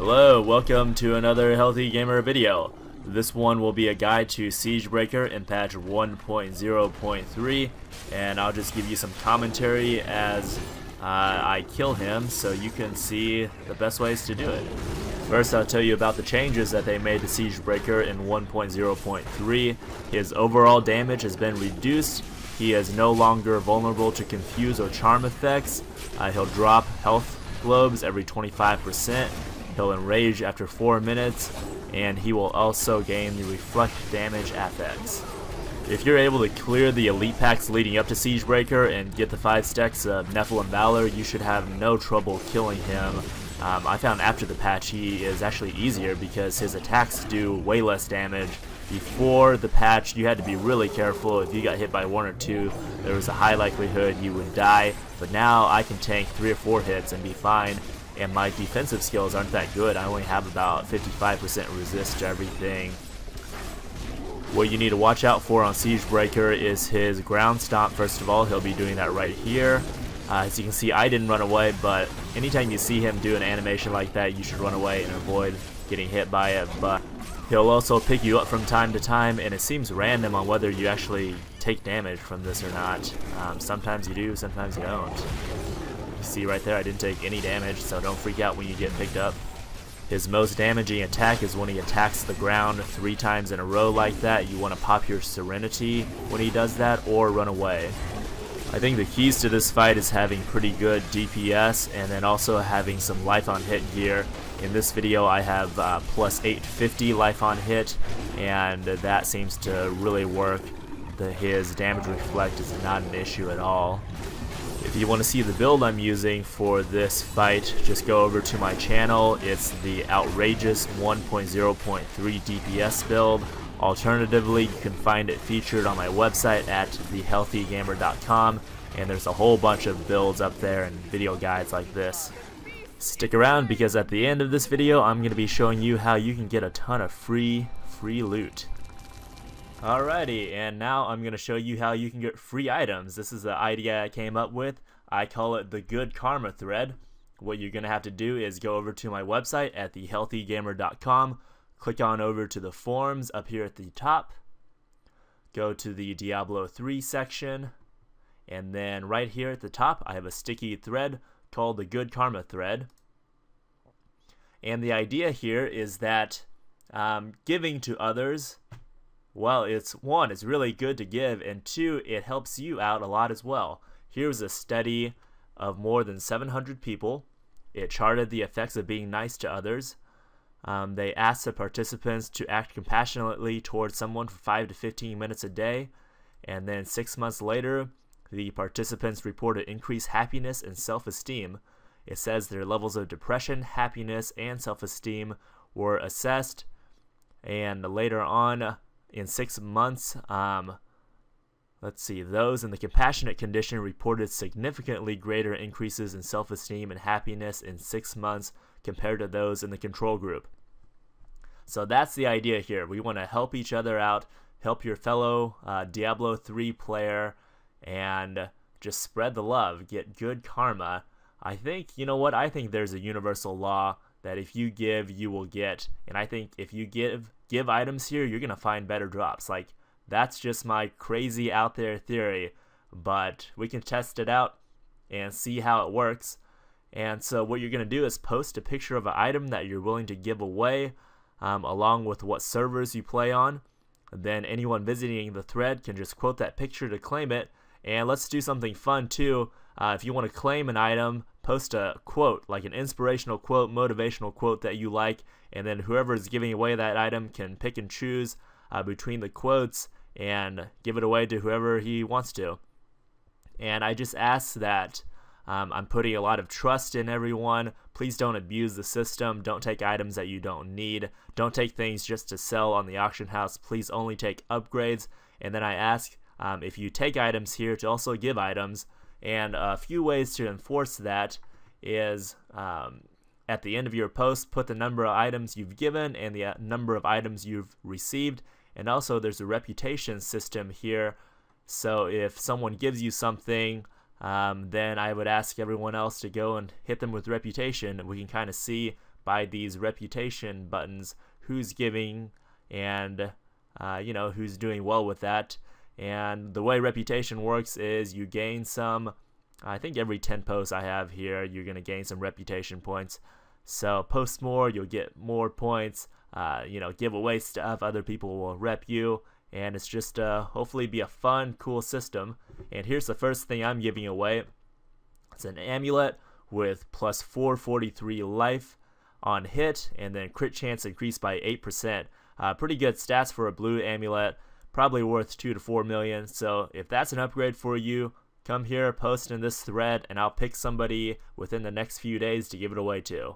Hello, welcome to another Healthy Gamer video. This one will be a guide to Siegebreaker in patch 1.0.3, and I'll just give you some commentary as I kill him so you can see the best ways to do it. First, I'll tell you about the changes that they made to Siegebreaker in 1.0.3. His overall damage has been reduced. He is no longer vulnerable to confuse or charm effects. He'll drop health globes every 25%. He'll enrage after 4 minutes, and he will also gain the reflect damage affects. If you're able to clear the elite packs leading up to Siegebreaker and get the 5 stacks of Nephilim Valor, you should have no trouble killing him. I found after the patch he is actually easier because his attacks do way less damage. Before the patch, you had to be really careful. If you got hit by 1 or 2, there was a high likelihood you would die, but now I can tank 3 or 4 hits and be fine. And my defensive skills aren't that good. I only have about 55% resist to everything. What you need to watch out for on Siegebreaker is his ground stomp. First of all, he'll be doing that right here. As you can see, I didn't run away, but anytime you see him do an animation like that, you should run away and avoid getting hit by it. But he'll also pick you up from time to time, and it seems random on whether you actually take damage from this or not. Sometimes you do, sometimes you don't. You see right there, I didn't take any damage, so don't freak out when you get picked up. His most damaging attack is when he attacks the ground 3 times in a row like that. You want to pop your Serenity when he does that, or run away. I think the keys to this fight is having pretty good DPS, and then also having some life on hit gear. In this video I have plus 850 life on hit, and that seems to really work. His damage reflect is not an issue at all. If you want to see the build I'm using for this fight, just go over to my channel. It's the outrageous 1.0.3 DPS build. Alternatively, you can find it featured on my website at thehealthygamer.com, and there's a whole bunch of builds up there and video guides like this. Stick around because at the end of this video, I'm going to be showing you how you can get a ton of free loot. Alrighty, and now I'm going to show you how you can get free items. This is the idea I came up with. I call it the Good Karma thread. What you're going to have to do is go over to my website at thehealthygamer.com, click on over to the forums up here at the top, go to the Diablo 3 section, and then right here at the top I have a sticky thread called the Good Karma thread. And the idea here is that giving to others, well, it's really good to give, and 2, it helps you out a lot as well. Here's a study of more than 700 people. It charted the effects of being nice to others. They asked the participants to act compassionately towards someone for 5 to 15 minutes a day, and then 6 months later, the participants reported increased happiness and self-esteem. It says their levels of depression, happiness, and self-esteem were assessed, and later on, in 6 months, let's see, those in the compassionate condition reported significantly greater increases in self-esteem and happiness in 6 months compared to those in the control group. So that's the idea here. We want to help each other out, help your fellow Diablo 3 player, and just spread the love, get good karma. I think, you know what, I think there's a universal law that if you give, you will get, and I think if you give items here, you're gonna find better drops. Like, that's just my crazy out there theory, but we can test it out and see how it works. And so what you're gonna do is post a picture of an item that you're willing to give away, along with what servers you play on. Then anyone visiting the thread can just quote that picture to claim it. And let's do something fun too. If you want to claim an item, post a quote, like an inspirational quote, motivational quote that you like, and then whoever is giving away that item can pick and choose between the quotes and give it away to whoever he wants to. And I just ask that I'm putting a lot of trust in everyone. Please don't abuse the system. Don't take items that you don't need. Don't take things just to sell on the auction house. Please only take upgrades. And then I ask if you take items here to also give items. And a few ways to enforce that is at the end of your post, put the number of items you've given and the number of items you've received. And also there's a reputation system here. So if someone gives you something, then I would ask everyone else to go and hit them with reputation. We can kind of see by these reputation buttons, who's giving and you know, who's doing well with that. And the way reputation works is you gain some, I think every 10 posts I have here, you're going to gain some reputation points. So post more, you'll get more points. You know, give away stuff, other people will rep you, and it's just hopefully be a fun, cool system. And here's the first thing I'm giving away. It's an amulet with plus 443 life on hit, and then crit chance increased by 8%. Pretty good stats for a blue amulet, probably worth 2 to 4 million. So if that's an upgrade for you, come here, post in this thread, and I'll pick somebody within the next few days to give it away to.